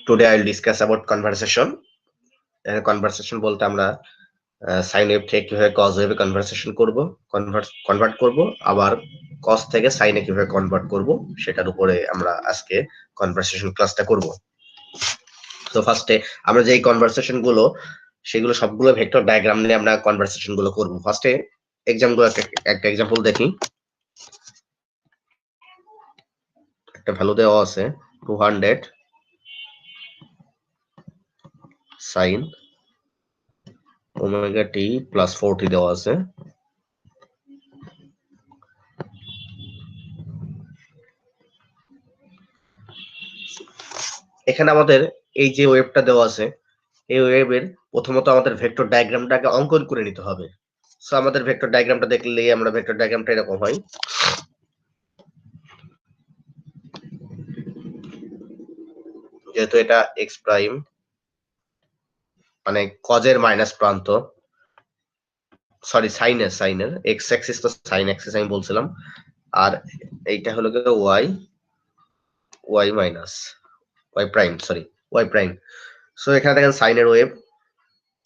Today I will discuss about conversation. Conversation বলতে আমরা sine wave থেকে কিভাবে কজ ওয়েভে কনভারসেশন করব, কনভার্ট করব, আবার কজ থেকে সাইনে কিভাবে কনভার্ট করব সেটার উপরে আমরা আজকে কনভারসেশন ক্লাসটা করব। তো ফার্স্টে আমরা যে কনভারসেশন গুলো সেগুলো সবগুলো ভেক্টর ডায়াগ্রাম নিয়ে আমরা কনভারসেশন গুলো করব। ফার্স্টে এক্সাম্পল একটা এক্সাম্পল দেখি। একটা ভ্যালু দেওয়া আছে 200 sin ওমেগা টি প্লাস 40 দেওয়া আছে। এখানে আমাদের এই যে ওয়েভটা দেওয়া আছে, এই ওয়েভের প্রথমত আমাদের ভেক্টর ডায়াগ্রামটাকে অঙ্কন করে নিতে হবে। সো আমাদের ভেক্টর ডায়াগ্রামটা দেখলেই আমরা ভেক্টর ডায়াগ্রামটা এরকম হয়। যেহেতু এটা এক্স প্রাইম মানে কজের মাইনাস প্রান্ত, সরি সাইনের এক্স অ্যাক্সিস তো সাইন অ্যাক্সিস আমি বলছিলাম, আর এইটা হলো গিয়ে y minus y prime, sorry y prime. So এখানে দেখেন সাইনের ওয়েভ।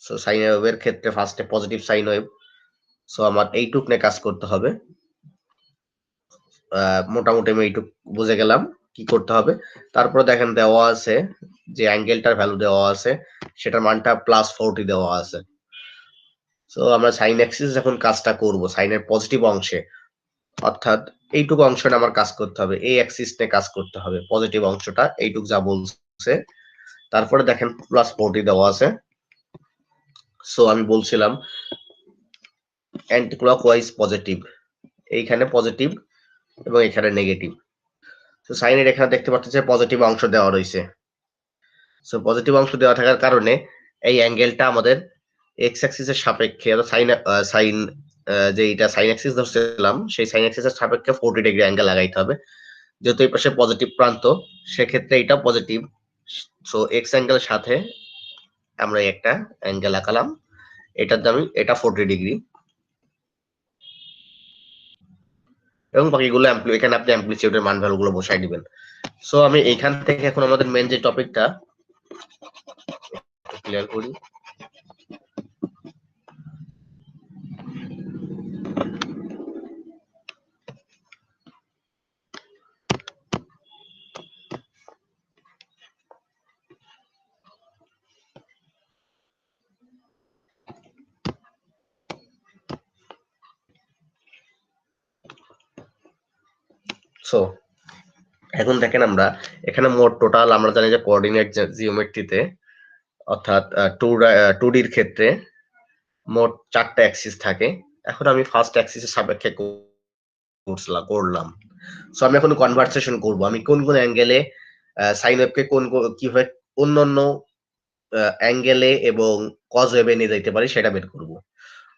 সো সাইনের ওয়েভের ক্ষেত্রে ফার্স্টে পজিটিভ সাইন ওয়েভ। সো আমার এইটুক নিয়ে কাজ করতে হবে। মোটামুটি আমি এইটুক বুঝে গেলাম কি করতে হবে। তারপরে দেখেন দেওয়া আছে যে অ্যাঙ্গেলটার ভ্যালু দেওয়া আছে সেটার মানটা +40 দেওয়া আছে। সো আমরা সাইন অ্যাক্সিস যখন কাজটা করব সাইনের পজিটিভ অংশে, অর্থাৎ এইটুকু অংশটা আমার কাজ করতে হবে, এই অ্যাক্সিস নিয়ে কাজ করতে হবে, পজিটিভ অংশটা এইটুক যা বলছে। তারপরে দেখেন +40 দেওয়া আছে। সো আমি বলছিলাম অ্যান্টি ক্লকওয়াইজ পজিটিভ, এইখানে পজিটিভ এবং এখানে নেগেটিভ। তো সাইনের এখানে দেখতে পাচ্ছেন যে পজিটিভ অংশ দেওয়া রয়েছে। সো পজিটিভ অংশ দেওয়া থাকার কারণে এই অ্যাঙ্গেলটা আমাদের এক্স অ্যাক্সিসের সাপেক্ষে সাইন যে এটা সাইন অ্যাক্সিস ধরছিলাম সেই সাইন অ্যাক্সিসের সাপেক্ষে 40 ডিগ্রি অ্যাঙ্গেল লাগাইতে হবে। যেহেতু এই পাশে পজিটিভ প্রান্ত সেক্ষেত্রে এটা পজিটিভ। সো এক্স অ্যাঙ্গেলের সাথে আমরা একটা অ্যাঙ্গেল আঁকালাম, এটার দাম এটা 40 ডিগ্রি এবং বাকিগুলো এখানে আপনি অ্যাম্পলিটিউডের মান ভ্যালুগুলো বসাই দিবেন। সো আমি এইখান থেকে এখন আমাদের মেন যে টপিকটা ক্লিয়ার করি। সো এখন দেখেন আমরা এখানে মোট টোটাল আমরা জানি যে কোঅর্ডিনেট জিওমেট্রিতে, অর্থাৎ 2D এর ক্ষেত্রে মোট 4টা অ্যাক্সিস থাকে। এখন আমি ফার্স্ট অ্যাক্সিসের সাপেক্ষে করলাম। সো আমি এখন কনভারসেশন করব আমি কোন কোন অ্যাঙ্গেলে সাইন ওয়েভকে কিভাবে অন্যান্য অ্যাঙ্গেলে এবং কজ ওয়েভে নিয়ে যেতে পারি সেটা বের করব।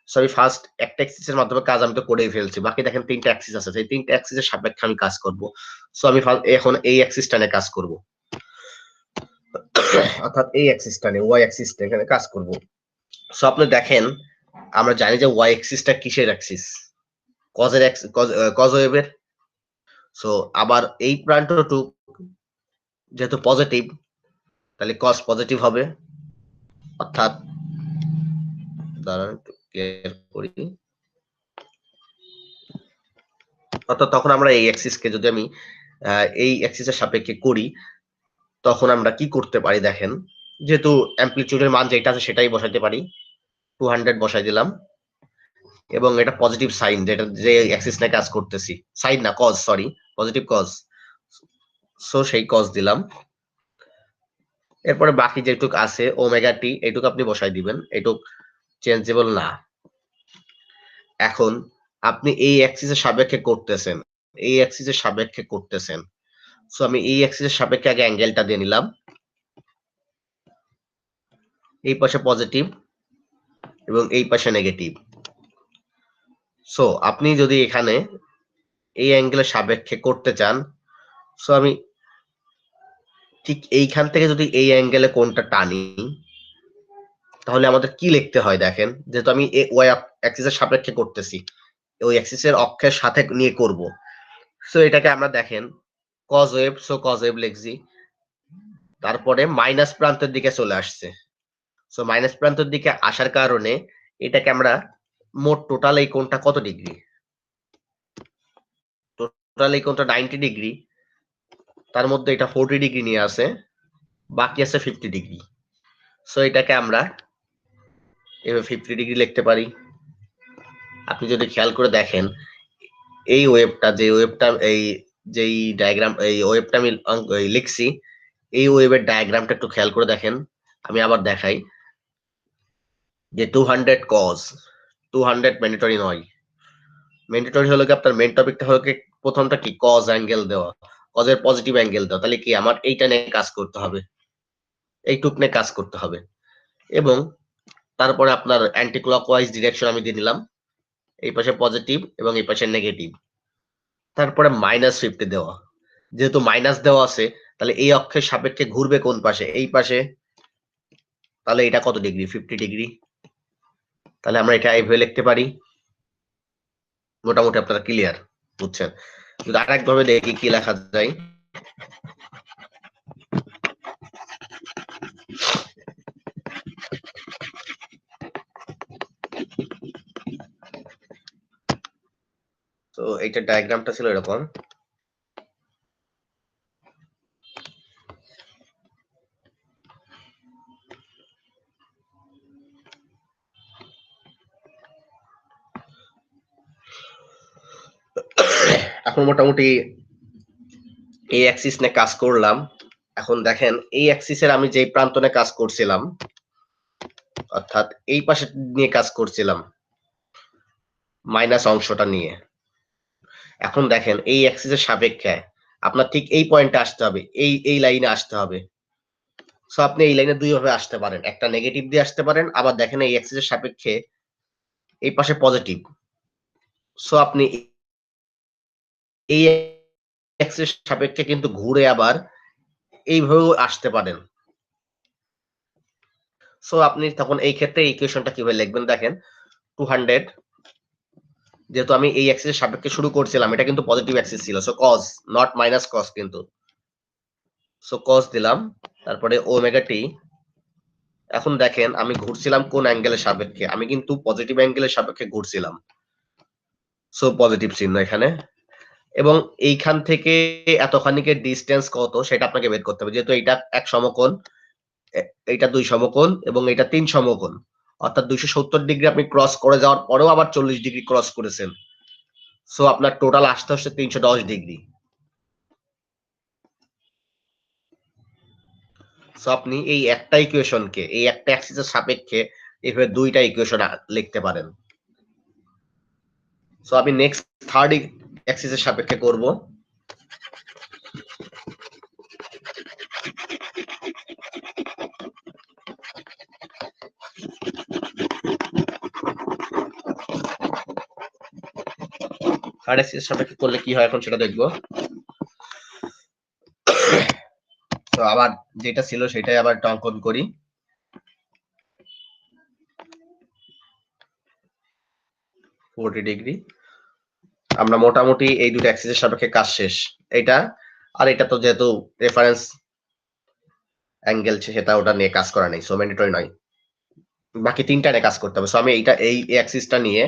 সো আমি ফার্স্ট একটা অ্যাক্সিসের মাধ্যমে কাজ আমি তো করেই ফেলছি, বাকি দেখেন 3টা অ্যাক্সিস আছে, সেই 3টা অ্যাক্সিসের সাপেক্ষে আমি কাজ করব। সো আমি এখন এই অ্যাক্সিসটা নিয়ে কাজ করব, অর্থাৎ এই অ্যাক্সিসটা নিয়ে ওয়াই অ্যাক্সিসটা এখানে কাজ করব। সো আপনি দেখেন আমরা জানি যে ওয়াই অ্যাক্সিসটা কিসের অ্যাক্সিস, কজ ওয়েভের। সো আবার এই প্রান্তটুকু যেহেতু পজিটিভ তাহলে কজ পজিটিভ হবে, অর্থাৎ দাঁড়ান একটু ক্লিয়ার করি। অর্থাৎ তখন আমরা এই অ্যাক্সিসকে যদি আমি এই অ্যাক্সিসের সাপেক্ষে করি তখন আমরা কি করতে পারি দেখেন, যেহেতু অ্যাম্পলিটিউডের মান যেটা আছে সেটাই বসাইতে পারি, 200 বসাই দিলাম এবং এটা পজিটিভ সাইন, যেটা যে অ্যাক্সিস নিয়ে কাজ করতেছি, সাইন না cos, sorry positive cos. So সেই কজ দিলাম। এরপরে বাকি যেটুক আছে ওমেগা টি এইটুকু আপনি বসাই দিবেন, এইটুক চেঞ্জেবল না। এখন আপনি এই অ্যাক্সিসের সাপেক্ষে করতেছেন, এই অ্যাক্সিসের সাপেক্ষে করতেছেন। সো আমি এই অ্যাক্সিসের সাপেক্ষে আগে অ্যাঙ্গেলটা দিয়ে নিলাম, এই পাশে পজিটিভ এবং এই পাশে নেগেটিভ। সো আপনি যদি এখানে এই অ্যাঙ্গেলের সাপেক্ষে করতে চান, সো আমি ঠিক এইখান থেকে যদি এই অ্যাঙ্গেলে কোণটা টানি তাহলে আমাদের কি লিখতে হয় দেখেন, যেহেতু আমি ওয়াই অ্যাক্সিসের সাপেক্ষে করতেছি, ওই অ্যাক্সিসের অক্ষের সাথে নিয়ে করব। সো এটাকে আমরা দেখেন cos wave, so cos wave লিখছি, তারপরে মাইনাস প্রান্তের দিকে চলে আসছে। সো মাইনাস প্রান্তের দিকে আসার কারণে এটাকে আমরা মোট টোটাল এই কোণটা কত ডিগ্রি, টোটাল এই কোণটা 90 ডিগ্রি, তার মধ্যে এটা 40 ডিগ্রি নিয়ে আসে, বাকি আছে 50 ডিগ্রি। সো এটাকে আমরা এভাবে 50 ডিগ্রি লিখতে পারি। আপনি যদি খেয়াল করে দেখেন এই ওয়েভটা, যে ওয়েভটা এই যেই ডায়াগ্রাম, এই ওয়েভটা আমি লিখছি, এই ওয়েভের ডায়াগ্রামটা একটু খেয়াল করে দেখেন। আমি আবার দেখাই যে 200 কজ, 200 ম্যান্ডেটরি নয়। ম্যান্ডেটরি হলো কি আপনার মেন টপিকটা হলো কি প্রথমটা কি কজ অ্যাঙ্গেল দেওয়া, কজের পজিটিভ অ্যাঙ্গেল দেওয়া। তাহলে কি আমার এইটা নিয়ে কাজ করতে হবে, এইটুক নিয়ে কাজ করতে হবে। এবং তারপরে আপনার অ্যান্টি ক্লকওয়াইজ ডিরেকশন আমি দিয়ে দিলাম, এই পাশে পজিটিভ এবং এই পাশে নেগেটিভ। তারপরে -50 দেওয়া, যেহেতু মাইনাস দেওয়া আছে তাহলে এই অক্ষের সাপেক্ষে ঘুরবে কোন পাশে, এই পাশে। তাহলে এটা কত ডিগ্রি, 50 ডিগ্রি। তাহলে আমরা এটা এইভাবে লিখতে পারি। মোটামুটি আপনারা ক্লিয়ার বুঝছেন। যদি আরেক ভাবে দেখি কি লেখা যায়, তো এইটার ডায়াগ্রামটা ছিল এরকম। এখন মোটামুটি এই অ্যাক্সিস নিয়ে কাজ করলাম। এখন দেখেন এই অ্যাক্সিসের আমি যেই প্রান্তনে কাজ করছিলাম, অর্থাৎ এই পাশে নিয়ে কাজ করছিলাম, মাইনাস অংশটা নিয়ে। এখন দেখেন এই অ্যাক্সিসের সাপেক্ষে আপনার ঠিক এই পয়েন্টে আসতে হবে, এই লাইনে আসতে হবে। সো আপনি এই লাইনে দুই ভাবে আসতে পারেন, একটা নেগেটিভ দিয়ে আসতে পারেন, আবার দেখেন এই অ্যাক্সিসের সাপেক্ষে এই পাশে পজিটিভ। সো আপনি এই অ্যাক্সিস সাপেক্ষে কিন্তু ঘুরে আবার এইভাবেও আসতে পারেন। সো আপনি তখন এই ক্ষেত্রে ইকুয়েশনটা কিভাবে লিখবেন দেখেন, 200, যেহেতু আমি এই অ্যাক্সিসের সাপেক্ষে শুরু করছিলাম, এটা কিন্তু পজিটিভ অ্যাক্সিস ছিল, so cos not minus cause কিন্তু। সো কজ দিলাম, তারপরে ওমেগা টি। এখন দেখেন আমি ঘুরছিলাম কোন অ্যাঙ্গেলের সাপেক্ষে, আমি কিন্তু পজিটিভ অ্যাঙ্গেলের সাপেক্ষে ঘুরছিলাম, সো পজিটিভ চিহ্ন এখানে। এবং এইখান থেকে এতখানিকের ডিস্টেন্স কত সেটা আপনাকে বের করতে হবে, যেহেতু এইটা এক সমকোণ, এইটা 2 সমকোণ এবং এটা 3 সমকোণ, অর্থাৎ 270 ডিগ্রি আপনি ক্রস করে যাওয়ার পরেও আবার 40 ডিগ্রি ক্রস করেছেন। সো আপনার টোটাল আসতে হচ্ছে 310 ডিগ্রি। সো আপনি এই একটা ইকুয়েশনকে, এই একটা অ্যাক্সিসের সাপেক্ষে এভাবে দুইটা ইকুয়েশন লিখতে পারেন। সো আমি নেক্সট থার্ড অ্যাক্সিসের সাপেক্ষে করব। থার্ড অ্যাক্সিসের সাপেক্ষে করলে কি হয় এখন সেটা দেখব। তো আবার যেটা ছিল সেটাই আবার অঙ্কন করি। ডিগ্রি আমরা মোটামুটি এই দুটো অ্যাক্সিসের সাপেক্ষে কাজ শেষ। এটা আর এটা তো যেহেতু রেফারেন্স অ্যাঙ্গেল সেটা ওটা নিয়ে কাজ করা নেই, সো ম্যান্ডেটরি নয়। বাকি তিনটা নিয়ে কাজ করতে হবে। সো আমি এইটা এই অ্যাক্সিসটা নিয়ে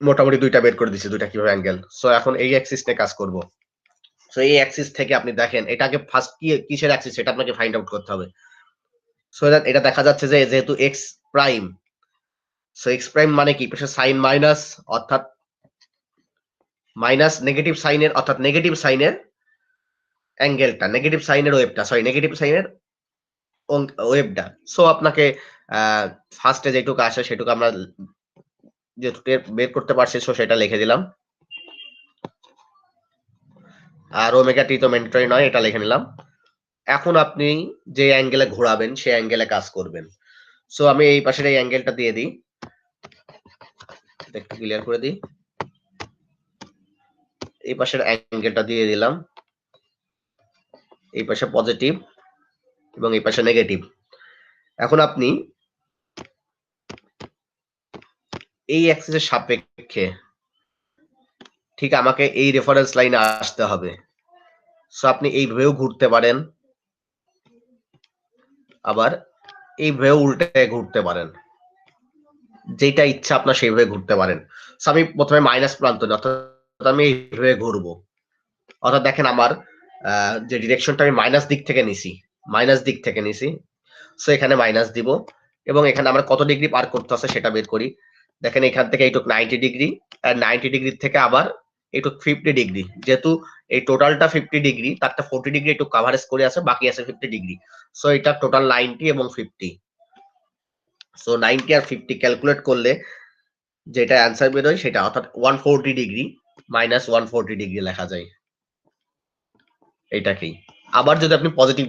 মোটামুটি দুইটা বের করে দিচ্ছি, দুইটা কিভাবে অ্যাঙ্গেল। সো এখন এই অ্যাক্সিস নিয়ে কাজ করব। সো এই অ্যাক্সিস থেকে আপনি দেখেন এটাকে ফার্স্ট কি কিসের অ্যাক্সিস সেটা আপনাকে ফাইন্ড আউট করতে হবে। সো এটা দেখা যাচ্ছে যে যেহেতু x prime, so x prime মানে কি পাশে সাইন মাইনাস, অর্থাৎ মাইনাস নেগেটিভ সাইনের, অর্থাৎ নেগেটিভ সাইনের অ্যাঙ্গেলটা, নেগেটিভ সাইনের ওয়েভটা, সরি নেগেটিভ সাইনের ওয়েভটা। সো আপনাকে ফার্স্টে যেটুকু আসে সেটুকু আমরা যেটুকু বের করতে পারছি, সো সেটা লিখে দিলাম। আর ওমেগা টি তো ম্যান্ডেটরি নয়, এটা লিখে নিলাম। এখন আপনি যে অ্যাঙ্গেলে ঘোরাবেন সেই অ্যাঙ্গেলে কাজ করবেন। সো আমি এই পাশের এই অ্যাঙ্গেলটা দিয়ে দিই, একটু ক্লিয়ার করে দিই। এই পাশের অ্যাঙ্গেলটা দিয়ে দিলাম, এই পাশে পজিটিভ এবং এই পাশে নেগেটিভ। এখন আপনি এই অ্যাক্সিসের সাপেক্ষে ঠিক আমাকে এই রেফারেন্স লাইনে আসতে হবে। সো আপনি এইভাবেও ঘুরতে পারেন, আবার এইভাবে উল্টে ঘুরতে পারেন, যেটা ইচ্ছা আপনার সেইভাবে ঘুরতে পারেন। সো আমি প্রথমে মাইনাস প্রান্ত নিই, অর্থাৎ আমি এইভাবে ঘুরবো। অর্থাৎ দেখেন আমার যে ডিরেকশনটা আমি মাইনাস দিক থেকে নিছি, মাইনাস দিক থেকে নিছি, সো এখানে মাইনাস দিব এবং এখানে আমরা কত ডিগ্রি পার করতে আছে সেটা বের করি। দেখেন এখান থেকে এইটুক 90 ডিগ্রি, আর 90 ডিগ্রি থেকে আবার এইটুক 50 ডিগ্রি, যেহেতু এই টোটালটা 50 ডিগ্রি, তারটা 40 ডিগ্রি একটু কাভারেজ করে আছে, বাকি আছে 50 ডিগ্রি। সো এটা টোটাল 90 এবং 50। সো 90 আর 50 ক্যালকুলেট করলে যেটা অ্যান্সার বেরোয় সেটা, অর্থাৎ 140 ডিগ্রি মাইনাস 140 ডিগ্রি লেখা যায় এইটাকেই। আবার যদি আপনি পজিটিভ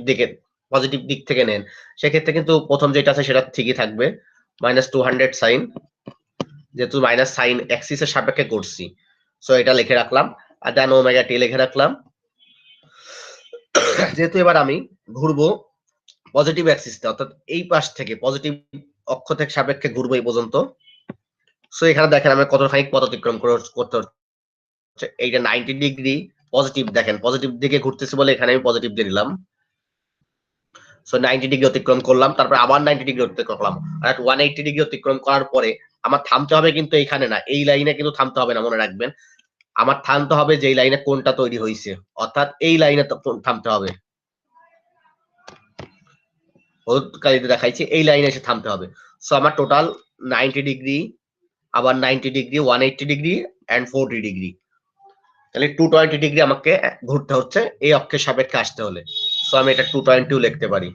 দিক থেকে নেন, সেক্ষেত্রে কিন্তু প্রথম যেটা আছে সেটা ঠিকই থাকবে, মাইনাস 200 সাইন, যেহেতু মাইনাস সাইন এক্সিসের সাপেক্ষে করছি, সো এটা লিখে রাখলাম, আর দেন ওমেগা টি লিখে রাখলাম। যেহেতু এবার আমি ঘুরবো পজিটিভ অ্যাক্সিসটা, অর্থাৎ এই পাশ থেকে পজিটিভ অক্ষ থেকে সাপেক্ষে ঘুরবো এই পর্যন্ত। সো এখানে দেখেন আমি কতখানি পথ অতিক্রম করতে হচ্ছে। এইটা 90 ডিগ্রি পজিটিভ, দেখেন পজিটিভ দিকে ঘুরতেছি বলে এখানে আমি পজিটিভ দিয়ে দিলাম। সো 90 ডিগ্রি অতিক্রম করলাম, তারপর আবার 90 ডিগ্রি অতিক্রম করলাম, আর 180 ডিগ্রি অতিক্রম করার পরে আমার থামতে হবে কিন্তু এইখানে না, এই লাইনে কিন্তু থামতে হবে না, মনে রাখবেন। আমার থামতে হবে যেই লাইনে কোনটা তৈরি হয়েছে, অর্থাৎ এই লাইনে থামতে হবে। হলুদ কালিতে দেখাইছি, এই লাইনে এসে থামতে হবে। সো আমার টোটাল 90 ডিগ্রি, আবার 90 ডিগ্রি, 180 ডিগ্রি এন্ড 40 ডিগ্রি, তাহলে 220 ডিগ্রি আমাকে ঘুরতে হচ্ছে এই অক্ষের সাপেক্ষে আসতে হলে। সো আমি এটা 220 লিখতে পারি।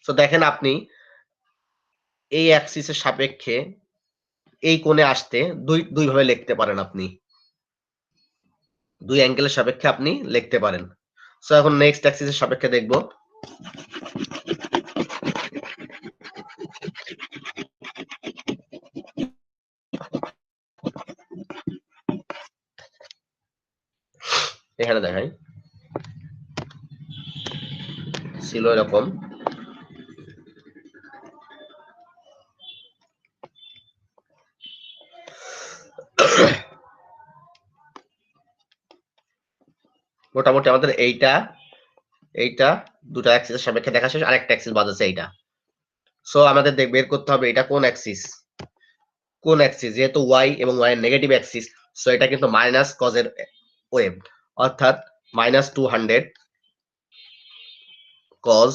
সো দেখেন আপনি এই অ্যাক্সিসের সাপেক্ষে এই কোণে আসতে দুই ভাবে লিখতে পারেন আপনি, দুই অ্যাঙ্গেলের সাপেক্ষে আপনি লিখতে পারেন। সো এখন নেক্সট অ্যাক্সিসের সাপেক্ষে দেখব। এখানে দেখাই ছিল এরকম, মোটামুটি আমাদের এইটা দুটো অ্যাক্সিসের সাপেক্ষে দেখা শেষ, আরেকটা অ্যাক্সিস বাদ আছে এইটা। সো আমাদের বের করতে হবে এটা কোন অ্যাক্সিস, কোন অ্যাক্সিস, যেহেতু ওয়াই এবং ওয়াই এর নেগেটিভ অ্যাক্সিস, সো এটা কিন্তু মাইনাস কজ এর ওয়েভ, অর্থাৎ মাইনাস 200 কজ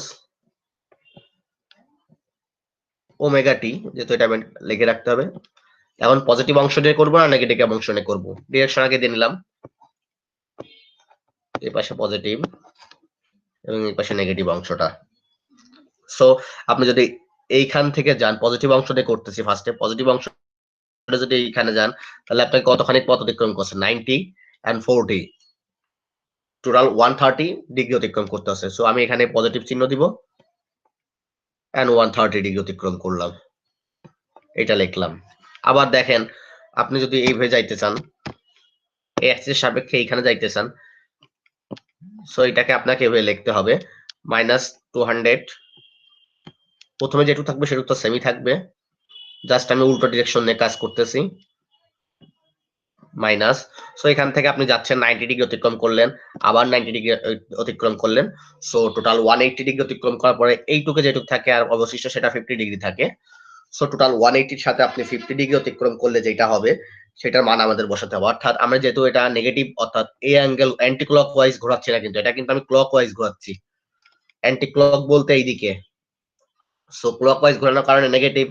ওমেগা টি, যেহেতু এটা লিখে রাখতে হবে। এখন পজিটিভ অংশ দিয়ে করবো না নেগেটিভ অংশ নিয়ে করবো, ডিরেকশন আগে দিয়ে নিলাম, এই পাশে পজিটিভ এবং এই পাশে নেগেটিভ অংশটা। সো আপনি যদি এইখান থেকে যান, পজিটিভ অংশ দিয়ে করতেছি ফার্স্টে, পজিটিভ অংশ যদি এইখানে যান, তাহলে আপনাকে কতখানি পথ অতিক্রম করছে, 90 এন্ড 40, টোটাল 130 ডিগ্রি অতিক্রম করতে আছে। সো আমি এখানে পজিটিভ চিহ্ন দিব এন্ড 130 ডিগ্রি অতিক্রম করলাম, এটা লিখলাম। আবার দেখেন আপনি যদি এইভাবে যাইতে চান, এই অ্যাক্সিসের সাপেক্ষে এইখানে যাইতে চান, সো এটাকে আপনাকে এভাবে লিখতে হবে, মাইনাস 200, প্রথমে যেটুকু থাকবে সেটুকু তো সেমই থাকবে, জাস্ট আমি উল্টো ডিরেকশন নিয়ে কাজ করতেছি, মাইনাস। সো এখান থেকে আপনি যাচ্ছেন 90 ডিগ্রি অতিক্রম করলেন, আবার 90 ডিগ্রি অতিক্রম করলেন, সো টোটাল 180 ডিগ্রি অতিক্রম করার পরে এইটুকু যেটুকু থাকে আর অবশিষ্ট সেটা 50 ডিগ্রি থাকে। সো টোটাল 180 এর সাথে আপনি 50 ডিগ্রি অতিক্রম করলে যেটা হবে সেটার মান আমাদের বসাতে হবে, অর্থাৎ আমরা যেহেতু এটা নেগেটিভ, অর্থাৎ এই অ্যাঙ্গেল অ্যান্টি ক্লক ওয়াইজ ঘোরাচ্ছি না, কিন্তু এটা কিন্তু আমি ক্লক ওয়াইজ ঘোরাচ্ছি, অ্যান্টি ক্লক বলতে এইদিকে। সো ক্লক ওয়াইজ ঘোরানোর কারণে নেগেটিভ,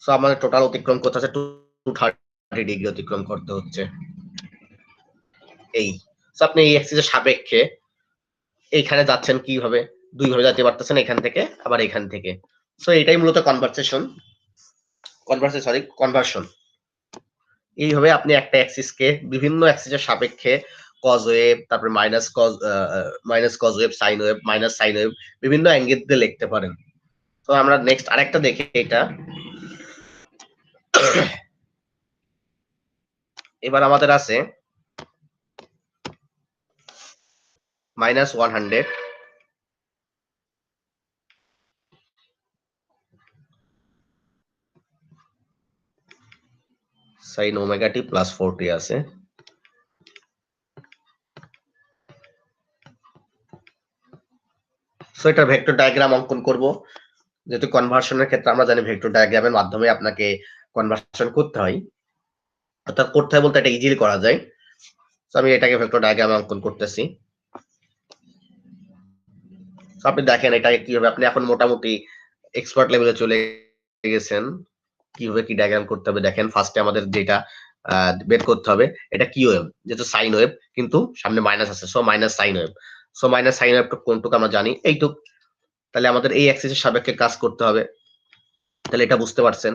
সো আমাদের টোটাল অতিক্রম করতে হচ্ছে 230 ডিগ্রি অতিক্রম করতে হচ্ছে এই। সো আপনি এই অ্যাক্সিসের সাপেক্ষে এইখানে যাচ্ছেন কিভাবে, দুই ভাবে যেতে পারতেছেন, এখান থেকে আবার এখান থেকে। সো এটাই মূলত কনভার্সন। এইভাবে আপনি একটা অ্যাক্সিসকে বিভিন্ন অ্যাক্সিসের সাপেক্ষে কজ ওয়েভ, তারপরে minus cause wave, sine wave, minus sine wave, বিভিন্ন অ্যাঙ্গেল দিয়ে লিখতে পারেন। তো আমরা নেক্সট আরেকটা দেখি, এটা এবার আমাদের আছে minus 100 sine omega t plus 40 আছে, সো এটা ভেক্টর ডায়াগ্রাম অঙ্কন করব, যেহেতু কনভার্সনের ক্ষেত্রে আমরা জানি ভেক্টর ডায়াগ্রামের মাধ্যমে আপনাকে কনভার্সন করতে হয়, অর্থাৎ করতে হয় বলতে এটা ইজিলি করা যায়। তো আমি এটাকে ভেক্টর ডায়াগ্রামে অঙ্কন করতেছি। আপনি দেখেন এটা কিভাবে, আপনি এখন মোটামুটি এক্সপার্ট লেভেলে চলে গেছেন কিভাবে কি ডায়াগ্রাম করতে হবে। দেখেন ফার্স্টে আমাদের যেটা বের করতে হবে, এটা কি ওয়েভ, যেহেতু সাইন ওয়েভ কিন্তু সামনে মাইনাস আছে, so minus sine wave. So minus sine wave কোনটুকু আমরা জানি, এইটুক। তাহলে আমাদের এই অ্যাক্সিসের সাপেক্ষে কাজ করতে হবে। তাহলে এটা বুঝতে পারছেন,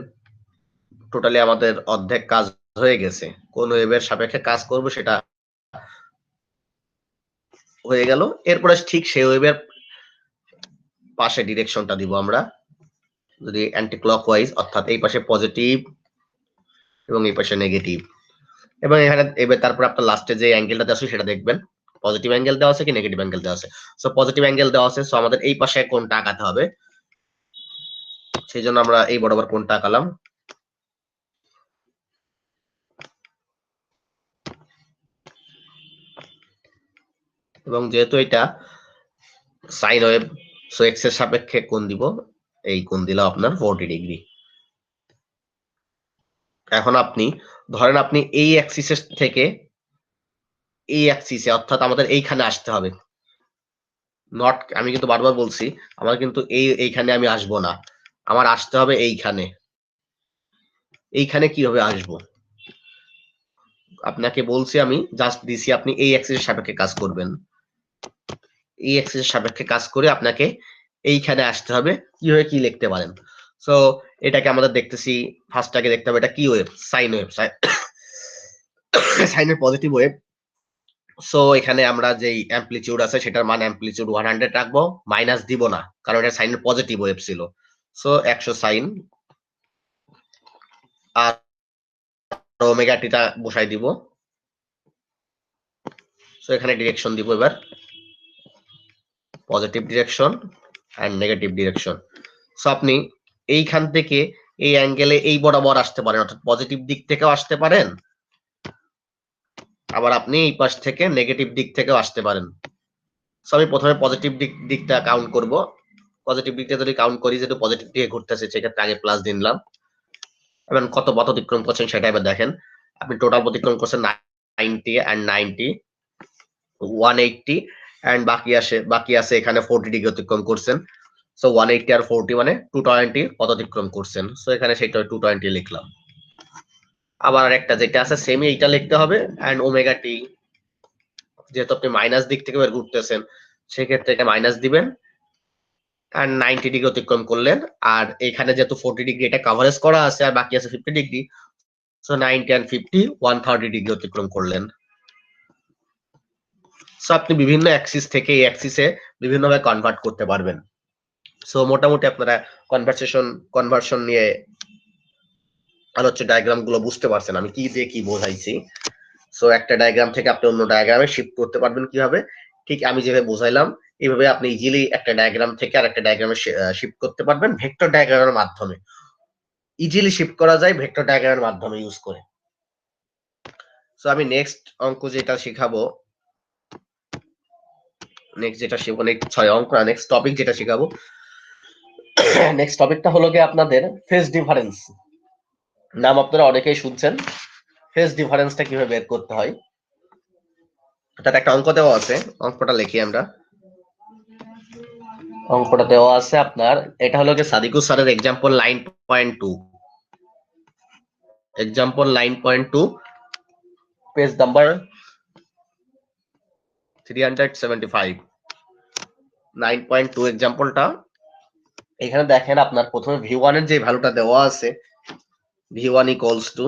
টোটালি আমাদের অর্ধেক কাজ হয়ে গেছে। কোন ওয়েভের সাপেক্ষে কাজ করব সেটা হয়ে গেল। এরপরে ঠিক সেই ওয়েভের পাশে ডিরেকশনটা দিব আমরা, যদি অ্যান্টি ক্লকওয়াইজ, অর্থাৎ এই পাশে পজিটিভ এবং এই পাশে নেগেটিভ। এবং এখানে এবার তারপর আপনার লাস্টে যে অ্যাঙ্গেলটা দেওয়া আছে সেটা দেখবেন পজিটিভ অ্যাঙ্গেল দেওয়া আছে কি নেগেটিভ অ্যাঙ্গেল দেওয়া আছে। সো পজিটিভ অ্যাঙ্গেল দেওয়া আছে, সো আমাদের এই পাশে কোণটা আঁকাতে হবে। সেই জন্য আমরা এই বরাবর কোণটা আঁকালাম। এবং যেহেতু এটা সাইন ওয়েভ, সো এক্স এর সাপেক্ষে কোণ দিব, এই কোণ দিলাম আপনার 40 ডিগ্রি। এখন আপনি ধরেন আপনি এই অ্যাক্সিসের থেকে এই অ্যাক্সিসে, অর্থাৎ আমাদের এইখানে আসতে হবে। নট, আমি কিন্তু বারবার বলছি, আমার কিন্তু এইখানে আমি আসবো না, আমার আসতে হবে এইখানে। এইখানে কিভাবে আসবো আপনাকে বলছি, আমি জাস্ট দিছি আপনি এই অ্যাক্সিসের সাপেক্ষে কাজ করবেন। এই অ্যাক্সিসের সাপেক্ষে কাজ করে আপনাকে এইখানে আসতে হবে। কিভাবে কি লিখতে পারেন। সো এটাকে আমাদের দেখতেছি, ফার্স্টটাকে দেখতে হবে এটা কি ওয়েভ, সাইন ওয়েভ, সাইনের পজিটিভ ওয়েভ। সো এখানে আমরা যেই অ্যামপ্লিটিউড আছে সেটার মান অ্যামপ্লিটিউড 100 রাখবো, মাইনাস দিব না কারণ এটা সাইনের পজিটিভ ওয়েভ ছিল। সো 100 সাইন আর ওমেগা টিটা বসাই দিব। সো এখানে ডিরেকশন দিব এবার positive direction and negative direction. So আপনি এইখান থেকে এই অ্যাঙ্গেলে এই বরাবর আসতে পারেন, অর্থাৎ পজিটিভ দিক থেকেও আসতে পারেন, আবার আপনি এই পাশ থেকে নেগেটিভ দিক থেকেও আসতে পারেন। সো আমি প্রথমে পজিটিভ দিকটা কাউন্ট করব। পজিটিভ দিকটা যদি কাউন্ট করি, যেহেতু পজিটিভ দিকে ঘুরতেছে সেক্ষেত্রে আগে প্লাস দিলাম। এবং কত পথ অতিক্রম করছেন সেটা এবার দেখেন। আপনি টোটাল অতিক্রম করছেন 90 এন্ড 90 180 এন্ড বাকি আছে এখানে 40 ডিগ্রি অতিক্রম করছেন। সো 180 আর 40 মানে 220 পথ অতিক্রম করছেন। সো এখানে সেটা 220 লিখলাম। আবার আরেকটা যেটা আছে সেমই এইটা লিখতে হবে এন্ড ওমেগা টি, যেহেতু আপনি মাইনাস দিক থেকে বের ঘুরতেছেন সেক্ষেত্রে এটা মাইনাস দিবেন এন্ড 90 ডিগ্রি অতিক্রম করলেন। আর এখানে যেহেতু 40 ডিগ্রি এটা কভারেজ করা আছে আর বাকি আছে 50 ডিগ্রি, সো 90 এন্ড 50 130 ডিগ্রি অতিক্রম করলেন। সো আপনি বিভিন্ন অ্যাক্সিস থেকে এই অ্যাক্সিসে বিভিন্নভাবে কনভার্ট করতে পারবেন। সো মোটামুটি আপনারা কনভার্সন নিয়ে আলোচ্য ডায়াগ্রাম গুলো বুঝতে পারছেন আমি কি দিয়ে কি বোঝাইছি। সো একটা ডায়াগ্রাম থেকে আপনি অন্য ডায়াগ্রামে শিফট করতে পারবেন কিভাবে, ঠিক আমি যেভাবে বোঝাইলাম এইভাবে আপনি ইজিলি একটা ডায়াগ্রাম থেকে আরেকটা ডায়াগ্রামে শিফট করতে পারবেন ভেক্টর ডায়াগ্রামের মাধ্যমে। ইজিলি শিফট করা যায় ভেক্টর ডায়াগ্রামের মাধ্যমে ইউজ করে। সো আমি নেক্সট অঙ্ক যেটা শেখাবো, নেক্সট টপিক যেটা শেখাবো, নেক্সট টপিকটা হলো গিয়ে আপনাদের ফেজ ডিফারেন্স। নাম আপনারা অনেকেই শুনছেন। ফেজ ডিফারেন্সটা কিভাবে বের করতে হয়, তার একটা অঙ্ক দেওয়া আছে, অঙ্কটা লিখি আমরা। অঙ্কটা দেওয়া আছে আপনার, এটা হলো গিয়ে সাদিকুস স্যারের এক্সাম্পল 9.2, এক্সাম্পল 9.2 পেজ নাম্বার 375। 9.2 এক্সাম্পলটা, এখানে দেখেন আপনার প্রথমে v1 এর যে ভ্যালুটা দেওয়া আছে, v1 equals to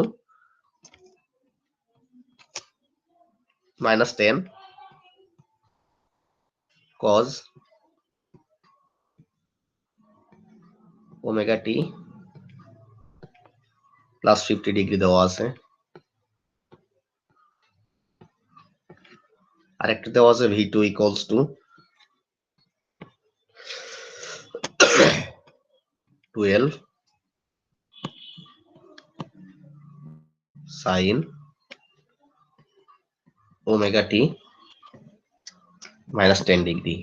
-10 cos omega t plus 50 degree দেওয়া আছে। আরেকটা দেওয়া আছে v2 equals to 12 sin omega t -10 degree.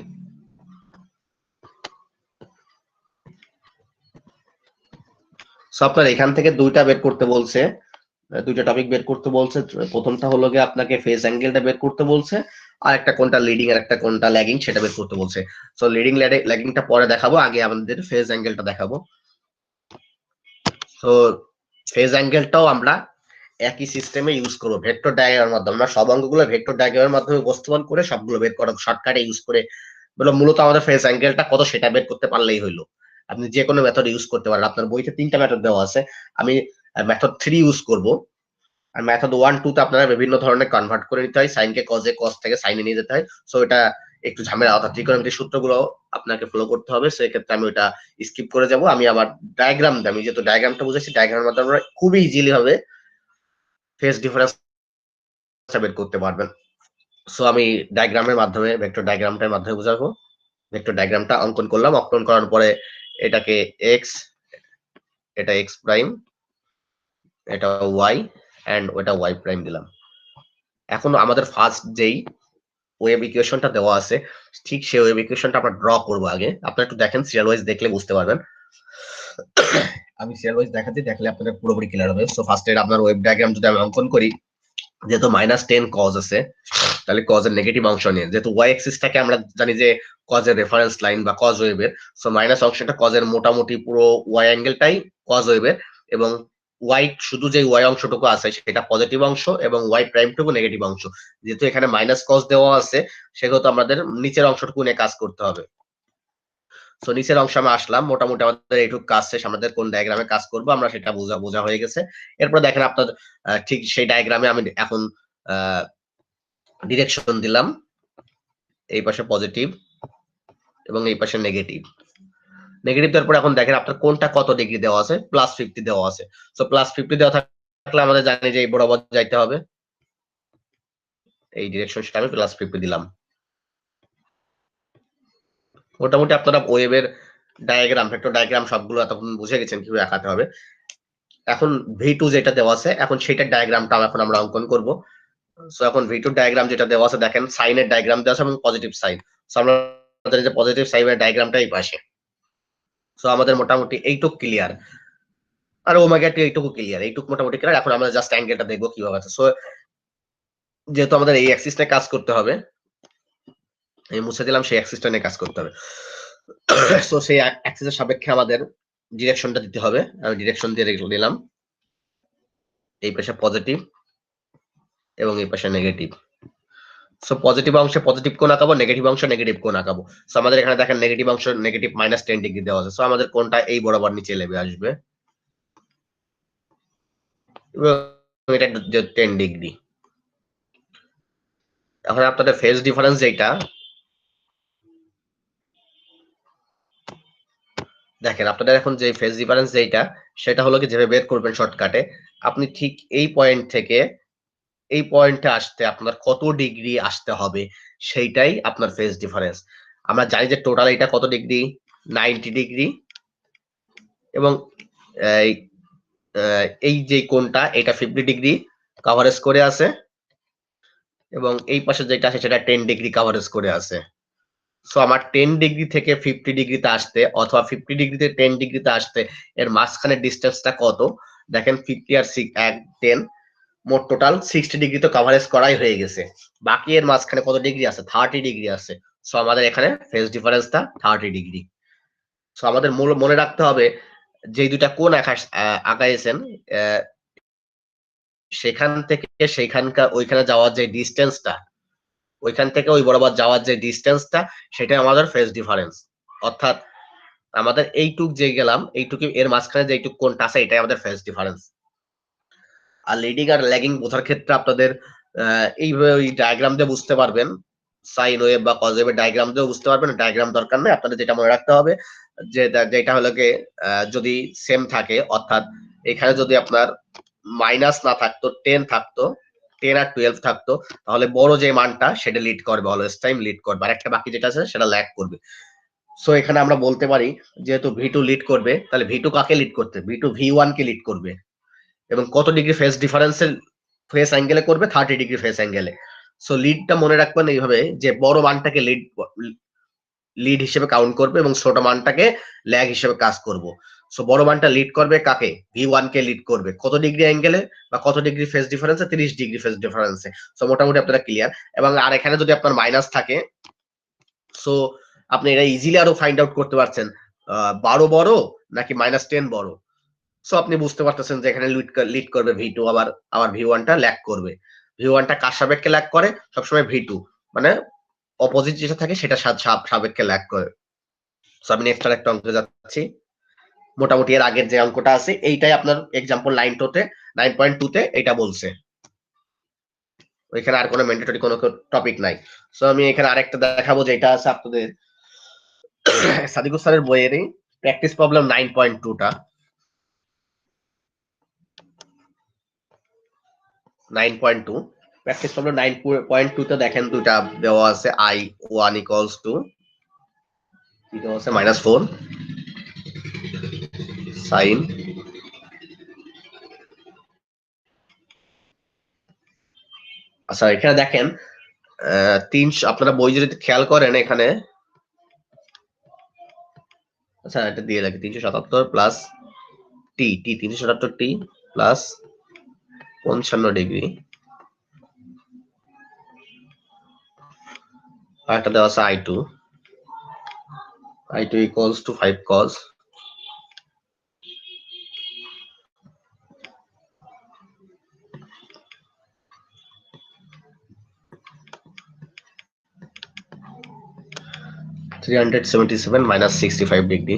আপনার এখান থেকে দুইটা বের করতে বলছে, দুইটা টপিক বের করতে বলছে। প্রথমটা হলো গিয়ে আপনাকে ফেজ অ্যাঙ্গেলটা বের করতে বলছে, আর একটা কোনটা লিডিং আর একটা কোনটা ল্যাগিং সেটা বের করতে বলছে। সো লিডিং ল্যাগিংটা পরে দেখাবো, আগে আমাদের ফেজ অ্যাঙ্গেলটা দেখাবো। তো ফেজ অ্যাঙ্গেলটাও আমরা একই সিস্টেমে ইউজ করবো, ভেক্টর ডায়াগ্রামের মাধ্যমে। আমরা সব অঙ্কগুলো ভেক্টর ডায়াগ্রামের মাধ্যমে উপস্থাপন করে সবগুলো বের করা শর্টকাটে ইউজ করে বলো। মূলত আমাদের ফেজ অ্যাঙ্গেলটা কত সেটা বের করতে পারলেই হইলো। আপনি যে কোনো মেথড ইউজ করতে পারেন, আপনার বইতে 3টা মেথড দেওয়া আছে, আমি মেথড 3 ইউজ করব। আর মেথড 1 2 তে আপনারা বিভিন্ন ধরনের কনভার্ট করে নিতে হয়, সাইনকে কজে, কজ থেকে সাইনে নিয়ে যেতে হয়। সো এটা একটু ঝামেলা, অর্থাৎ ত্রিকোণমিতির সূত্রগুলো আপনাকে ফলো করতে হবে। সেই ক্ষেত্রে আমি ওটা স্কিপ করে যাব। আমি আবার ডায়াগ্রাম আমি যেহেতু ডায়াগ্রামটা বুঝেছি, ডায়াগ্রামের মাধ্যমে আমরা খুবই ইজিলি হবে ফেজ ডিফারেন্স বের করতে পারবেন। সো আমি ডায়াগ্রামের মাধ্যমে, ভেক্টর ডায়াগ্রামটার মাধ্যমে বুঝাবো। ভেক্টর ডায়াগ্রামটা অঙ্কন করলাম, অঙ্কন করার পরে এটাকে এক্স, এটা এক্স প্রাইম, এটা ওয়াই এন্ড ওটা ওয়াই প্রাইম দিলাম। এখন আমাদের ফার্স্ট যেই ওয়েভ ইকুয়েশনটা দেওয়া আছে, ঠিক সেই ওয়েভ ইকুয়েশনটা আমরা ড্র করব। আগে আপনারা একটু দেখেন, সিরিয়াল ওয়াইজ দেখলে বুঝতে পারবেন। আমি সিরিয়াল ওয়াইজ দেখাচ্ছি, দেখলে আপনাদের পুরোপুরি ক্লিয়ার হবে। সো ফার্স্ট এর আপনার ওয়েভ ডায়াগ্রাম যদি আমি অঙ্কন করি, যেহেতু -10 কজ আছে, তাহলে কজের নেগেটিভ অংশ নিয়ে, যেহেতু ওয়াই এক্সিসটাকে আমরা জানি যে কজের রেফারেন্স লাইন বা কজ ওয়েভের, সো মাইনাস অংশটা কজের মোটামুটি পুরো ওয়াই অ্যাঙ্গেলটাই কজ ওয়েভের, এবং ওয়াই শুধু যে ওয়াই অংশটুকু আছে সেটা পজিটিভ অংশ, এবং ওয়াই প্রাইমটুকু নেগেটিভ অংশ। যেহেতু এখানে মাইনাস কজ দেওয়া আছে, সেহেতু আমাদের নিচের অংশটুকু নিয়ে কাজ করতে হবে। সো নিচের অংশে আমি আসলাম, মোটামুটি আমাদের এইটুকু কাজ শেষ। আমাদের কোন ডায়াগ্রামে কাজ করব আমরা সেটা বোঝা হয়ে গেছে। এরপর দেখেন আপনার ঠিক সেই ডায়াগ্রামে আমি এখন ডিরেকশন দিলাম, এই পাশে পজিটিভ এবং এই পাশে নেগেটিভ। নেগেটিভ দেওয়ার পর এখন দেখেন আপনার কোনটা কত ডিগ্রি দেওয়া আছে, +50 দেওয়া আছে। সো +50 দেওয়া থাকলে আমাদের জানি যে এই বরাবর যাইতে হবে, এই ডিরেকশন সেটা আমি +50 দিলাম। মোটামুটি আপনারা ওয়েভের ডায়াগ্রাম, ভেক্টর ডায়াগ্রাম সবগুলো এতক্ষণ বুঝে গেছেন কিভাবে আঁকাতে হবে। এখন V2 যেটা দেওয়া আছে, এখন সেটার ডায়াগ্রামটা এখন আমরা অঙ্কন করব। সো এখন V2 ডায়াগ্রাম যেটা দেওয়া আছে, দেখেন সাইনের ডায়াগ্রাম দেওয়া আছে এবং পজিটিভ সাইন। সো আমরা জানি যে পজিটিভ সাইনের ডায়াগ্রামটা এই পাশে। সো আমাদের মোটামুটি এইটুক ক্লিয়ার, আর ওমেগা টি এইটুকু ক্লিয়ার, এইটুকু মোটামুটি ক্লিয়ার। এখন আমরা জাস্ট অ্যাঙ্গেলটা দেখবো কিভাবে আছে। সো যেহেতু আমাদের এই অ্যাক্সিসটা কাজ করতে হবে, আমি মুছে দিলাম, সেই অ্যাক্সিসটা নিয়ে কাজ করতে হবে। সো সেই অ্যাক্সিসের সাপেক্ষে আমাদের ডিরেকশনটা দিতে হবে। আমি ডিরেকশন দিয়ে দিলাম, এই পাশে পজিটিভ এবং এই পাশে নেগেটিভ। সো পজিটিভ অংশে পজিটিভ কোণ আঁকাবো, নেগেটিভ অংশে নেগেটিভ কোণ আঁকাবো। সো আমাদের এখানে দেখেন নেগেটিভ অংশ নেগেটিভ -10 ডিগ্রি দেওয়া আছে। সো আমাদের কোণটা এই বরাবর নিচে লেবে আসবে, এটা 10 ডিগ্রি। এখন আপনাদের ফেজ ডিফারেন্স যেটা দেখেন, আপনাদের এখন যে ফেজ ডিফারেন্স যেটা, সেটা হলো কি যেভাবে বের করবেন শর্টকাটে, আপনি ঠিক এই পয়েন্ট থেকে এই পয়েন্টে আসতে আপনার কত ডিগ্রি আসতে হবে, সেইটাই আপনার ফেজ ডিফারেন্স। আমরা জানি যে টোটাল এটা কত ডিগ্রি, 90 ডিগ্রি, এবং এই যে কোণটা এটা 50 ডিগ্রি কভারেজ করে আছে, এবং এই পাশে যেটা আছে সেটা 10 ডিগ্রি কভারেজ করে আছে। সো আমার 10 ডিগ্রি থেকে 50 ডিগ্রিতে আসতে, অথবা 50 ডিগ্রিতে 10 ডিগ্রিতে আসতে এর মাঝখানের ডিসটেন্সটা কত, দেখেন 50 আর 10, মোট টোটাল 60 ডিগ্রি তো কভারেজ করাই হয়ে গেছে। বাকি এর মাঝখানে কত ডিগ্রি আছে, 30 ডিগ্রি আছে। সো আমাদের এখানে ফেজ ডিফারেন্সটা 30 ডিগ্রি। সো আমাদের মনে রাখতে হবে যে দুইটা কোণ আঁকাইছেন, সেখান থেকে সেইখানকার ওইখানে যাওয়ার যে ডিসটেন্সটা, ওইখান থেকে ওই বরাবর যাওয়ার যে ডিসটেন্সটা, সেটাই আমাদের ফেজ ডিফারেন্স। অর্থাৎ আমাদের এইটুক যে গেলাম, এইটুকু এর মাঝখানে যে এইটুক কোণটা আছে, এটাই আমাদের ফেজ ডিফারেন্স। আর লিডিং আর ল্যাগিং বোঝার ক্ষেত্রে আপনাদের এইভাবে ওই ডায়াগ্রাম দিয়ে বুঝতে পারবেন, সাইন ওয়েভ বা কজ ওয়েভের ডায়াগ্রাম দিয়েও বুঝতে পারবেন। ডায়াগ্রাম দরকার নেই, আপনাদের যেটা মনে রাখতে হবে যে যেটা হলো কি যদি সেম থাকে, অর্থাৎ এখানে যদি আপনার মাইনাস না থাকতো, 10 থাকতো, 10 আর 12 থাকতো, তাহলে বড় যে মানটা সেটা লিড করবে, অলওয়েজ টাইম লিড করবে, আর একটা বাকি যেটা আছে সেটা ল্যাগ করবে। সো এখানে আমরা বলতে পারি যেহেতু V2 লিড করবে, তাহলে V2 কাকে লিড করতে, V2 V1 কে লিড করবে, এবং কত ডিগ্রি ফেজ ডিফারেন্সের ফেস অ্যাঙ্গেলে করবে, 30 ডিগ্রি ফেস অ্যাঙ্গেলে। সো লিডটা মনে রাখবেন এইভাবে যে বড় মানটাকে লিড হিসেবে কাউন্ট করবে এবং ছোট মানটাকে ল্যাগ হিসেবে কাজ করব। সো বড় মানটা লিড করবে কাকে? V1 কে লিড করবে কত ডিগ্রি অ্যাঙ্গেলে বা কত ডিগ্রি ফেজ ডিফারেন্সে? 30 ডিগ্রি ফেজ ডিফারেন্সে। সো মোটামুটি আপনারা ক্লিয়ার। এবং আর এখানে যদি আপনার মাইনাস থাকে, সো আপনি এটা ইজিলি আরো ফাইন্ড আউট করতে পারছেন 12 বড় নাকি -10 বড়। সো আপনি বুঝতে পারতেছেন যে এখানে লিড করবে V2, আবার V1 টা ল্যাগ করবে। V1 টা কার সাপেক্ষে ল্যাগ করে? সবসময় V2, মানে অপোজিট যেটা থাকে সেটা সাপেক্ষে ল্যাগ করে। সো আমি নেক্সট আর একটা অঙ্কে যাচ্ছি। মোটামুটি এর আগের যে অঙ্কটা আছে এইটাই আপনার এক্সাম্পল 9.2 তে এটা বলছে। ওইখানে আর কোনো ম্যান্ডেটরি কোনো টপিক নাই। সো আমি এখানে আরেকটা দেখাবো যেটা আছে আপনাদের সাদিকুল স্যারের বইয়েরই প্র্যাকটিস প্রবলেম 9.2 টা। 9.2 প্র্যাকটিস প্রবলেম 9.2 তে দেখেন দুটা দেওয়া আছে I1 equals to কি দেওয়া আছে -4 sin আচ্ছা এখানে দেখেন আপনারা বই যদি খেয়াল করেন এখানে, আচ্ছা এটা দিয়ে রাখি 377 প্লাস টি 377 টি প্লাস 55 ডিগ্রি, আর একটা দেওয়া আছে I2 equals to 5 cos 377 minus 65 degree.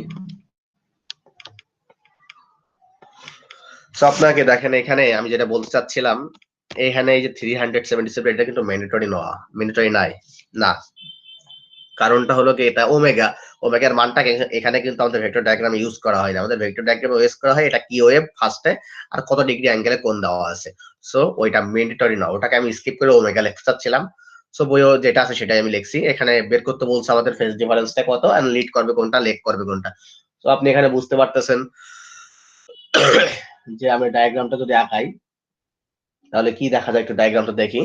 So আপনাকে দেখেন এখানে আমি যেটা বলতে চাচ্ছিলাম, এখানে এই যে 377 এটা কিন্তু ম্যান্ডেটরি নাই না। কারণটা হলো কি এটা ওমেগার মানটাকে এখানে কিন্তু আমাদের ভেক্টর ডায়াগ্রামে ইউজ করা হয় না। আমাদের ভেক্টর ডায়াগ্রামে ইউজ করা হয় এটা কি ওয়েভ ফার্স্টে আর কত ডিগ্রি অ্যাঙ্গেলে কোণ দেওয়া আছে। সো ওইটা ম্যান্ডেটরি না, ওটাকে আমি স্কিপ করে ওমেগা লিখতে চাচ্ছিলাম। সো বইও যেটা আছে সেটাই আমি লিখছি। এখানে বের করতে বলছে আমাদের ফেজ ডিফারেন্সটা কত আর লিড করবে কোনটা লেগ করবে কোনটা। তো আপনি এখানে বুঝতে পারতেছেন যে আমি ডায়াগ্রামটা যদি আঁকাই তাহলে কি দেখা যায়, একটু ডায়াগ্রামটা দেখি।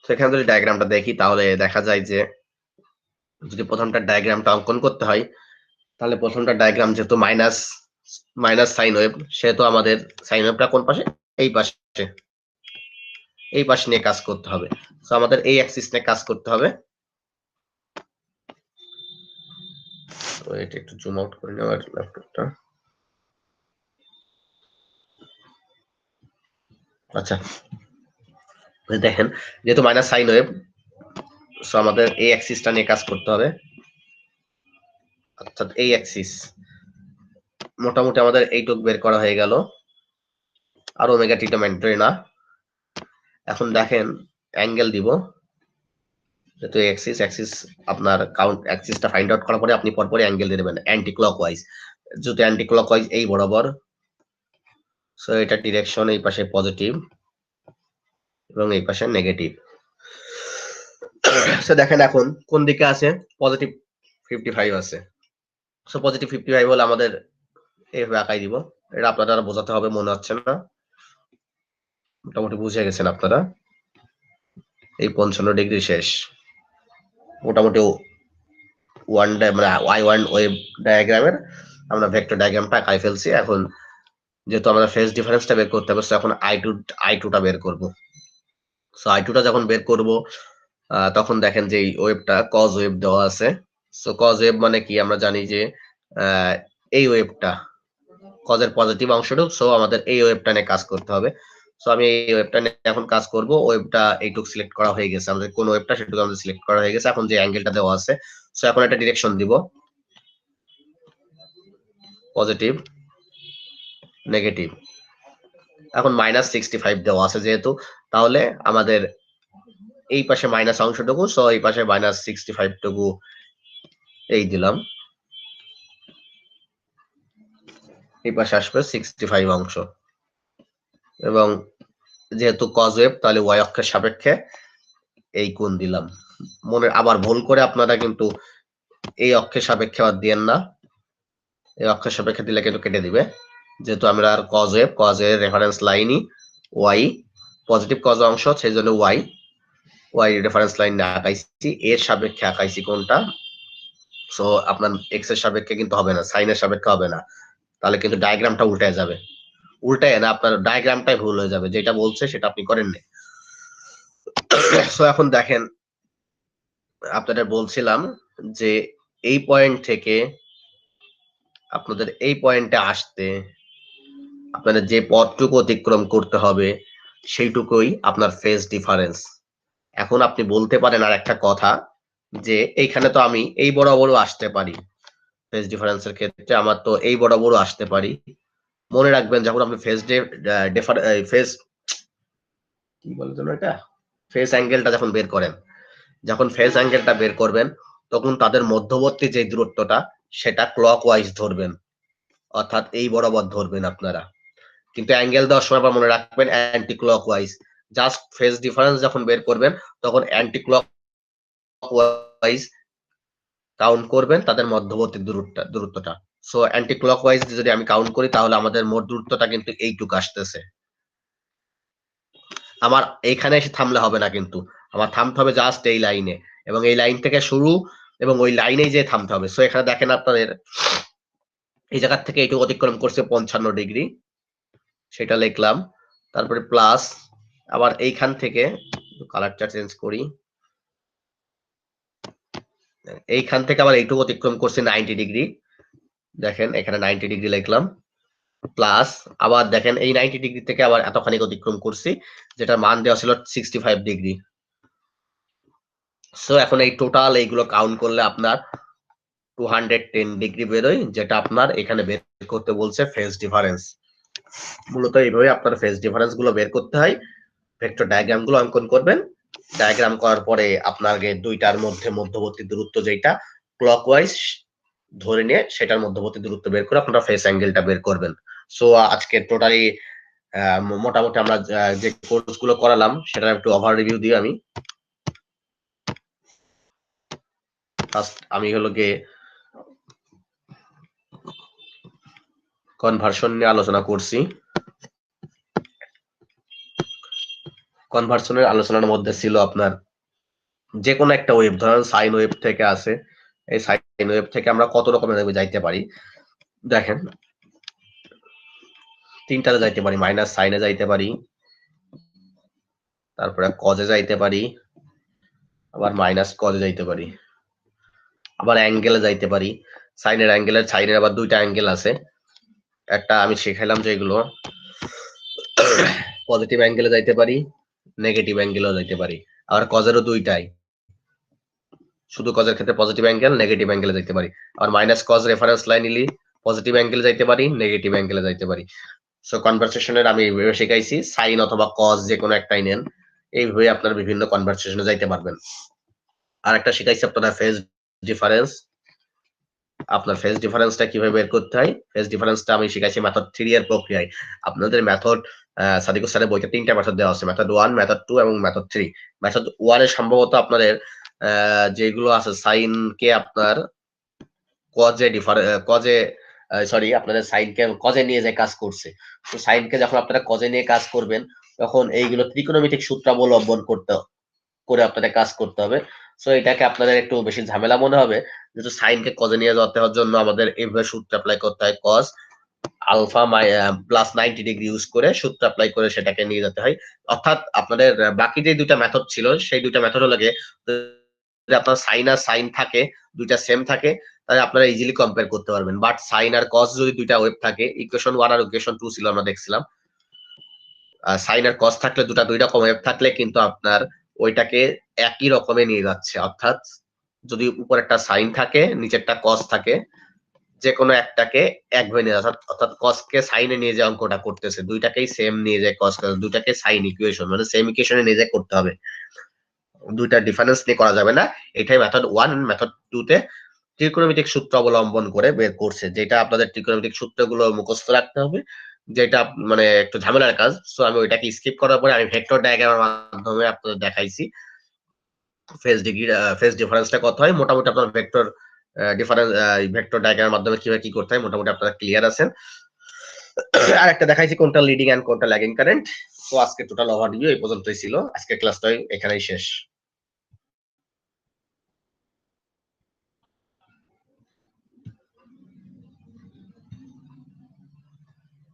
সেখানে যদি ডায়াগ্রামটা দেখি তাহলে দেখা যায় যে যদি প্রথমটা ডায়াগ্রামটা অঙ্কন করতে হয় তাহলে প্রথমটা ডায়াগ্রাম যেহেতু মাইনাস সাইন ওয়েভ, সেহেতু আমাদের সাইন ওয়েভটা কোন পাশে? এই পাশে নিয়ে কাজ করতে হবে। সো আমাদের এই অ্যাক্সিস নিয়ে কাজ করতে হবে। তো এটা একটু জুম আউট করে নেওয়ার ল্যাপটপটা। আচ্ছা দেখেন যেহেতু মাইনাস সাইন ওয়েভ, সো আমাদের এই অ্যাক্সিসটা নিয়ে কাজ করতে হবে। অর্থাৎ এই অ্যাক্সিস মোটামুটি আমাদের এইটুক বের করা হয়ে গেল, আর ওমেগা টিটা ম্যান্ডেটরি না। এখন দেখেন অ্যাঙ্গেল দিব, যেহেতু অ্যাক্সিস আপনার কাউন্ট অ্যাক্সিসটা ফাইন্ড আউট করার পরে আপনি পরপরই অ্যাঙ্গেল দিয়ে দেবেন অ্যান্টি ক্লকওয়াইজ। যদি অ্যান্টি ক্লকওয়াইজ এই বরাবর, সো এটা ডিরেকশন এই পাশে পজিটিভ এবং এই পাশে নেগেটিভ। সো দেখেন এখন কোন দিকে আছে? পজিটিভ 55 আছে। সো পজিটিভ 55 হলে আমাদের এইভাবে আঁকাই দিব। এটা আপনারা বোঝাতে হবে মনে হচ্ছে না, মোটামুটি বুঝে গেছেন আপনারা। এই 55 ডিগ্রি শেষ, মোটামুটি মানে Y1 ওয়েভ ডায়াগ্রামের আমরা ভেক্টর ডায়াগ্রামটা আঁকাই ফেলছি। এখন যেহেতু আমরা ফেজ ডিফারেন্সটা বের করতে হবে, এখন I2টা বের করব। সো I2টা যখন বের করব তখন দেখেন যে এই ওয়েভটা কজ ওয়েভ দেওয়া আছে। সো কজ ওয়েভ মানে কি আমরা জানি যে এই ওয়েভটা কজের পজিটিভ অংশটুক, সো আমাদের এই ওয়েভটা নিয়ে কাজ করতে হবে। সো আমি এই ওয়েভটা নিয়ে এখন কাজ করব। ওয়েভটা এইটুক সিলেক্ট করা হয়ে গেছে, আমাদের কোন ওয়েভটা সেটুকু আমাদের সিলেক্ট করা হয়ে গেছে। এখন যে অ্যাঙ্গেলটা দেওয়া আছে, সো এখন একটা ডিরেকশন দিব পজিটিভ নেগেটিভ। এখন -65 দেওয়া আছে যেহেতু, তাহলে আমাদের এই পাশে মাইনাস অংশটুকু, সো এই পাশে -65 টুকু এই দিলাম, এই পাশে আসবে 65 অংশ। এবং যেহেতু কজ ওয়েভ তাহলে ওয়াই অক্ষের সাপেক্ষে এই কোণ দিলাম। মনে আবার ভুল করে আপনারা কিন্তু এই অক্ষের সাপেক্ষে আবার দিয়েন না, এই অক্ষের সাপেক্ষে দিলে কিন্তু কেটে দিবে। যেহেতু আমরা আর কজ ওয়েভ রেফারেন্স লাইনই ওয়াই, পজিটিভ কজ অংশ, সেই জন্য ওয়াই রেফারেন্স লাইন না আঁকাইছি, এর সাপেক্ষে আঁকাইছি কোনটা। সো আপনার এক্স এর সাপেক্ষে কিন্তু হবে না, সাইনের সাপেক্ষে হবে না, তাহলে কিন্তু ডায়াগ্রামটা উল্টায় যাবে, উল্টায় না, আপনার ডায়াগ্রামটাই ভুল হয়ে যাবে, যেটা বলছে সেটা আপনি করেননি। সো এখন দেখেন, আপনাদের বলছিলাম যে এই পয়েন্ট থেকে আপনাদের এই পয়েন্টে আসতে আপনাদের যে পথটুকু অতিক্রম করতে হবে সেইটুকুই আপনার ফেজ ডিফারেন্স। এখন আপনি বলতে পারেন আর একটা কথা, যে এইখানে তো আমি এই বরাবরও আসতে পারি, ফেজ ডিফারেন্সের ক্ষেত্রে আমার তো এই বরাবরও আসতে পারি। মনে রাখবেন, যখন আপনি ফেজ কি বলে যেন এটা, ফেজ অ্যাঙ্গেলটা যখন বের করেন, যখন ফেজ অ্যাঙ্গেলটা বের করবেন, তখন তাদের মধ্যবর্তী যে দূরত্বটা সেটা ক্লক ওয়াইজ ধরবেন, অর্থাৎ এই বরাবর ধরবেন আপনারা। কিন্তু অ্যাঙ্গেল দেওয়ার সময় আবার মনে রাখবেন anti clock wise. Just phase difference যখন বের করবেন তখন অ্যান্টি ক্লক ওয়াইজ কাউন্ট করবেন তাদের মধ্যবর্তী দূরত্বটা। সো অ্যান্টি ক্লক ওয়াইজ যদি আমি কাউন্ট করি, তাহলে আমাদের মোট দূরত্বটা কিন্তু এইটুকু আসতেছে। আমার এইখানে এসে থামলে হবে না, কিন্তু আমার থামতে হবে জাস্ট এই লাইনে, এবং এই লাইন থেকে শুরু এবং ওই লাইনেই যে থামতে হবে। সো এখানে দেখেন আপনাদের এই জায়গা থেকে এইটুকু অতিক্রম করছে 55 ডিগ্রি, সেটা লিখলাম। তারপরে প্লাস আবার এইখান থেকে কালারটা চেঞ্জ করি, এইখান থেকে আবার এইটুকু অতিক্রম করছে 90 ডিগ্রি, দেখেন এখানে 90 ডিগ্রি লিখলাম। প্লাস আবার দেখেন এই 90 ডিগ্রি থেকে আবার এতখানি অতিক্রম করছি, যেটার মান দেওয়া ছিল 65 ডিগ্রি। সো এখন এই টোটাল এইগুলো কাউন্ট করলে আপনার 210 ডিগ্রি বেরোয়, যেটা আপনার এখানে বের করতে বলছে ফেজ ডিফারেন্স। মূলত এইভাবে আপনার ফেজ ডিফারেন্স গুলো বের করতে হয়। ভেক্টর ডায়াগ্রাম গুলো অঙ্কন করবেন, ডায়াগ্রাম করার পরে আপনাকে দুইটার মধ্যে মধ্যবর্তী দূরত্ব যেটা ক্লকওয়াইজ ধরে নিয়ে সেটার মধ্যবর্তী দূরত্ব বের করে আপনারা ফেস অ্যাঙ্গেলটা বের করবেন। সো আজকে টোটালি মোটামুটি আমরা যে কোর্স গুলো করালাম সেটার একটু ওভার রিভিউ দিই আমি। ফার্স্ট আমি হলো গিয়ে কনভার্সন নিয়ে আলোচনা করছি। কনভার্সনের আলোচনার মধ্যে ছিল আপনার যে কোনো একটা ওয়েভ, ধরেন সাইন ওয়েভ থেকে আসে, এই সাইন ওয়েভ থেকে আমরা কত রকমের ওয়েভে যাইতে পারি। দেখেন তিনটাতে যাইতে পারি, মাইনাস সাইনে যাইতে পারি, তারপরে কজে যাইতে পারি, আবার মাইনাস কজে যাইতে পারি, আবার অ্যাঙ্গেলে যাইতে পারি। সাইনের আবার দুইটা অ্যাঙ্গেল আছে, একটা আমি শিখাইলাম যে এগুলো পজিটিভ অ্যাঙ্গেলে যাইতে পারি, নেগেটিভ অ্যাঙ্গেলেও যাইতে পারি। আবার কজেরও দুইটাই, শুধু কজের ক্ষেত্রে পজিটিভ অ্যাঙ্গেল, নেগেটিভ অ্যাঙ্গেলে যাইতে পারি। আবার মাইনাস কজ রেফারেন্স লাইন নিলি পজিটিভ অ্যাঙ্গেলে যাইতে পারি, নেগেটিভ অ্যাঙ্গেলে যাইতে পারি। সো কনভার্সেশনের আমি শিখাইছি সাইন অথবা কজ যে কোনো একটাই নেন, এইভাবে আপনার বিভিন্ন কনভার্সেশনে যাইতে পারবেন। আর একটা শিখাইছি আপনারা ফেজ ডিফারেন্স। আপনার ফেজ ডিফারেন্সটা কিভাবে বের করতে হয়, ফেজ ডিফারেন্সটা আমি শিখাইছি মেথড 3 এর প্রক্রিয়ায়। আপনাদের মেথড সাদিকুল স্যারের বইতে 3টা মেথড দেওয়া আছে, মেথড 1, মেথড 2 এবং মেথড 3। মেথড 1 এ সম্ভবত আপনাদের যেগুলো আছে সাইন কে আপনার কজে সরি আপনাদের সাইনকে কজে নিয়ে যে কাজ করছে। তো সাইনকে যখন আপনারা কজে নিয়ে কাজ করবেন, তখন এইগুলো ত্রিকোণমিতিক সূত্র অবলম্বন করে আপনাদের কাজ করতে হবে। সো এটাকে আপনাদের একটু বেশি ঝামেলা মনে হবে, যেহেতু সাইনকে কজে নিয়ে যাওয়ার জন্য আমাদের এইভাবে সূত্র অ্যাপ্লাই করতে হয়, cos alpha plus 90 degree use করে সূত্র অ্যাপ্লাই করে সেটাকে নিয়ে যেতে হয়। অর্থাৎ আপনাদের বাকি যে দুইটা মেথড ছিল সেই দুইটা মেথড হলো গিয়ে, যদি আপনার সাইন আর সাইন থাকে, দুইটা সেম থাকে, তাহলে আপনারা ইজিলি কম্পেয়ার করতে পারবেন। বাট সাইন আর কস যদি দুইটা ওয়েভ থাকে, ইকুয়েশন 1 আর ইকুয়েশন 2 ছিল আমরা দেখছিলাম, সাইন আর কস থাকলে দুই রকম ওয়েভ থাকলে কিন্তু আপনার ওইটাকে একই রকমে নিয়ে যাচ্ছে। অর্থাৎ যদি উপর একটা সাইন থাকে নিচেরটা কস থাকে, যে কোনো একটাকে এক ভাবে নিয়ে যাচ্ছে, অর্থাৎ কসকে সাইনে নিয়ে যে অঙ্কটা করতেছে দুইটাকেই সেম নিয়ে যায়, কস দুইটাকে সাইন ইকুয়েশন মানে সেম ইকুয়েশনে নিয়ে যায় করতে হবে, দুইটা ডিফারেন্স নিয়ে করা যাবে না। এটাই মেথড 1, মেথড 2 তে ত্রিকোণমিতিক সূত্র অবলম্বন করে বের করছে, যেটা আপনাদের ত্রিকোণমিতিক সূত্রগুলো মুখস্থ রাখতে হবে, যেটা মানে একটু ঝামেলার কাজ। সো আমি ওইটাকে স্কিপ করার পরে আমি ভেক্টর ডায়াগ্রামের মাধ্যমে আপনাদের দেখাইছি ফেজ ডিফারেন্সটা কত হয়। মোটামুটি আপনার ভেক্টর ডায়াগ্রামের মাধ্যমে কিভাবে কি করতে হয় মোটামুটি আপনারা ক্লিয়ার আছেন। আর একটা দেখাইছি কোনটা লিডিং এন্ড কোনটা ল্যাগিং কারেন্ট। তো আজকে টোটাল ওভারভিউ এই পর্যন্তই ছিল, আজকে ক্লাসটা এখানেই শেষ।